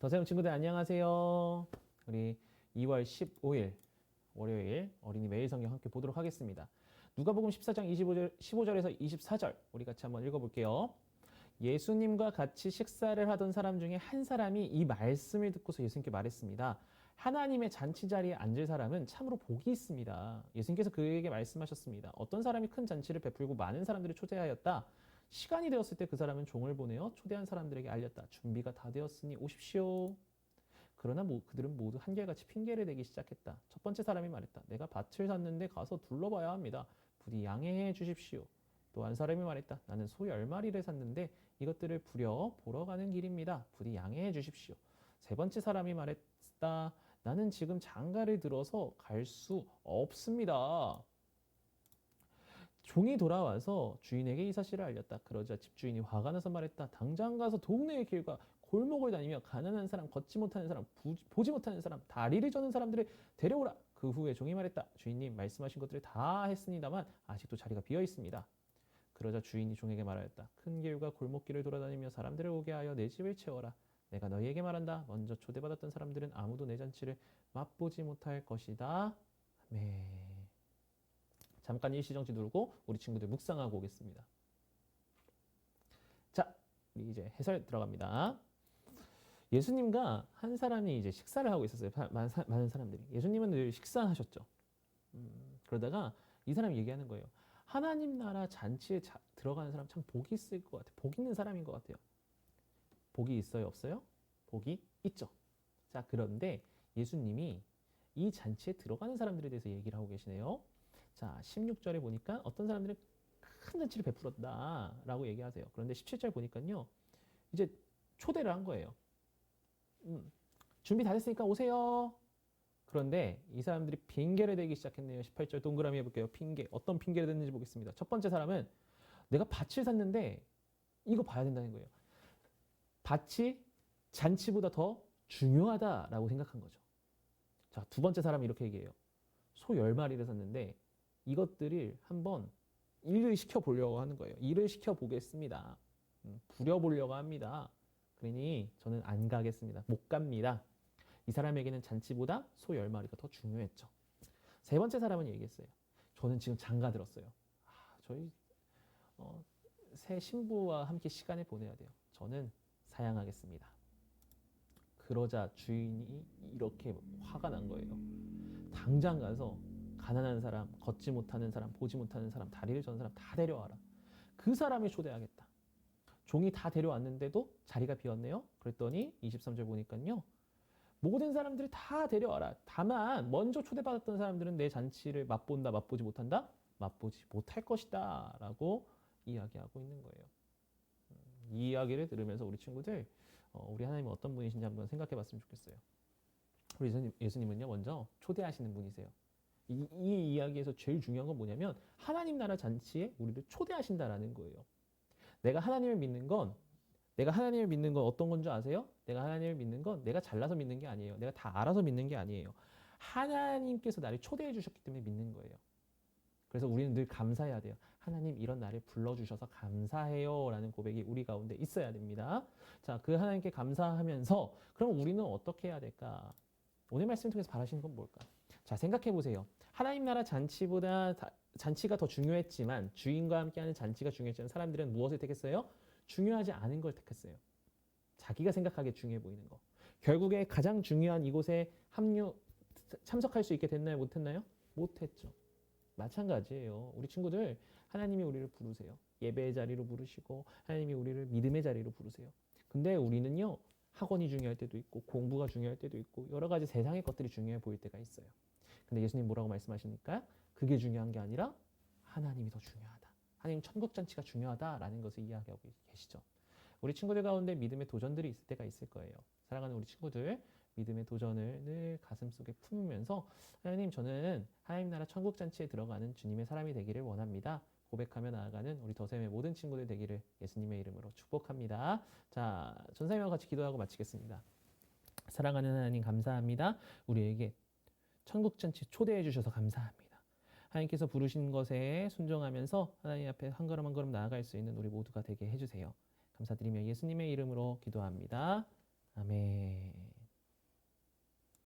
더세영 친구들 안녕하세요. 우리 2월 15일 월요일 어린이 매일 성경 함께 보도록 하겠습니다. 누가복음 14장 15절에서 24절 우리 같이 한번 읽어볼게요. 예수님과 같이 식사를 하던 사람 중에 한 사람이 이 말씀을 듣고서 예수님께 말했습니다. 하나님의 잔치 자리에 앉을 사람은 참으로 복이 있습니다. 예수님께서 그에게 말씀하셨습니다. 어떤 사람이 큰 잔치를 베풀고 많은 사람들을 초대하였다. 시간이 되었을 때 그 사람은 종을 보내어 초대한 사람들에게 알렸다. 준비가 다 되었으니 오십시오. 그러나 그들은 모두 한결같이 핑계를 대기 시작했다. 첫 번째 사람이 말했다. 내가 밭을 샀는데 가서 둘러봐야 합니다. 부디 양해해 주십시오. 또 한 사람이 말했다. 나는 소 10마리를 샀는데 이것들을 보러 가는 길입니다. 부디 양해해 주십시오. 세 번째 사람이 말했다. 나는 지금 장가를 들어서 갈 수 없습니다. 종이 돌아와서 주인에게 이 사실을 알렸다. 그러자 집주인이 화가 나서 말했다. 당장 가서 동네의 길과 골목을 다니며 가난한 사람, 걷지 못하는 사람, 보지 못하는 사람, 다리를 저는 사람들을 데려오라. 그 후에 종이 말했다. 주인님 말씀하신 것들을 다 했습니다만 아직도 자리가 비어 있습니다. 그러자 주인이 종에게 말하였다. 큰 길과 골목길을 돌아다니며 사람들을 오게 하여 내 집을 채워라. 내가 너희에게 말한다. 먼저 초대받았던 사람들은 아무도 내 잔치를 맛보지 못할 것이다. 아멘. 잠깐 일시정지 누르고 우리 친구들 묵상하고 오겠습니다. 자, 우리 이제 해설 들어갑니다. 예수님과 한 사람이 이제 식사를 하고 있었어요. 많은 사람들이. 예수님은 늘 식사하셨죠. 그러다가 이 사람이 얘기하는 거예요. 하나님 나라 잔치에 들어가는 사람 참 복이 있을 것 같아요. 복 있는 사람인 것 같아요. 복이 있어요? 없어요? 복이 있죠. 자, 그런데 예수님이 이 잔치에 들어가는 사람들에 대해서 얘기를 하고 계시네요. 자, 16절에 보니까 어떤 사람들은 큰 잔치를 베풀었다라고 얘기하세요. 그런데 17절 보니까요. 이제 초대를 한 거예요. 준비 다 됐으니까 오세요. 그런데 이 사람들이 핑계를 대기 시작했네요. 18절 동그라미 해볼게요. 핑계. 어떤 핑계를 댔는지 보겠습니다. 첫 번째 사람은 내가 밭을 샀는데 이거 봐야 된다는 거예요. 밭이 잔치보다 더 중요하다라고 생각한 거죠. 자, 두 번째 사람이 이렇게 얘기해요. 소 10마리를 샀는데 이것들을 한번 일을 시켜보려고 하는 거예요. 일을 시켜보겠습니다. 부려보려고 합니다. 그러니 저는 안 가겠습니다. 못 갑니다. 이 사람에게는 잔치보다 소 10마리가 더 중요했죠. 세 번째 사람은 얘기했어요. 저는 지금 장가 들었어요. 저희 새 신부와 함께 시간을 보내야 돼요. 저는 사양하겠습니다. 그러자 주인이 이렇게 화가 난 거예요. 당장 가서 가난한 사람, 걷지 못하는 사람, 보지 못하는 사람, 다리를 저는 사람 다 데려와라. 그 사람을 초대하겠다. 종이 다 데려왔는데도 자리가 비었네요. 그랬더니 23절 보니까요. 모든 사람들을 다 데려와라. 다만 먼저 초대받았던 사람들은 내 잔치를 맛본다, 맛보지 못한다? 맛보지 못할 것이다. 라고 이야기하고 있는 거예요. 이 이야기를 들으면서 우리 친구들 우리 하나님은 어떤 분이신지 한번 생각해 봤으면 좋겠어요. 우리 예수님은요. 먼저 초대하시는 분이세요. 이 이야기에서 제일 중요한 건 뭐냐면 하나님 나라 잔치에 우리를 초대하신다라는 거예요. 내가 하나님을 믿는 건 어떤 건 줄 아세요? 내가 하나님을 믿는 건 내가 잘나서 믿는 게 아니에요. 내가 다 알아서 믿는 게 아니에요. 하나님께서 나를 초대해 주셨기 때문에 믿는 거예요. 그래서 우리는 늘 감사해야 돼요. 하나님 이런 나를 불러주셔서 감사해요 라는 고백이 우리 가운데 있어야 됩니다. 자, 그 하나님께 감사하면서 그럼 우리는 어떻게 해야 될까? 오늘 말씀을 통해서 바라시는 건 뭘까? 자, 생각해 보세요. 하나님 나라 잔치보다 잔치가 더 중요했지만 주인과 함께하는 잔치가 중요했지만 사람들은 무엇을 택했어요? 중요하지 않은 걸 택했어요. 자기가 생각하기에 중요해 보이는 거. 결국에 가장 중요한 이곳에 참석할 수 있게 됐나요? 못했나요? 못했죠. 마찬가지예요. 우리 친구들 하나님이 우리를 부르세요. 예배의 자리로 부르시고 하나님이 우리를 믿음의 자리로 부르세요. 근데 우리는요. 학원이 중요할 때도 있고 공부가 중요할 때도 있고 여러 가지 세상의 것들이 중요해 보일 때가 있어요. 근데 예수님 뭐라고 말씀하십니까? 그게 중요한 게 아니라 하나님이 더 중요하다. 하나님 천국잔치가 중요하다라는 것을 이야기하고 계시죠. 우리 친구들 가운데 믿음의 도전들이 있을 때가 있을 거예요. 사랑하는 우리 친구들 믿음의 도전을 늘 가슴속에 품으면서 하나님 저는 하나님 나라 천국잔치에 들어가는 주님의 사람이 되기를 원합니다. 고백하며 나아가는 우리 더샘의 모든 친구들 되기를 예수님의 이름으로 축복합니다. 자, 전사님과 같이 기도하고 마치겠습니다. 사랑하는 하나님 감사합니다. 우리에게 천국잔치 초대해 주셔서 감사합니다. 하나님께서 부르신 것에 순종하면서 하나님 앞에 한 걸음 한 걸음 나아갈 수 있는 우리 모두가 되게 해주세요. 감사드리며 예수님의 이름으로 기도합니다.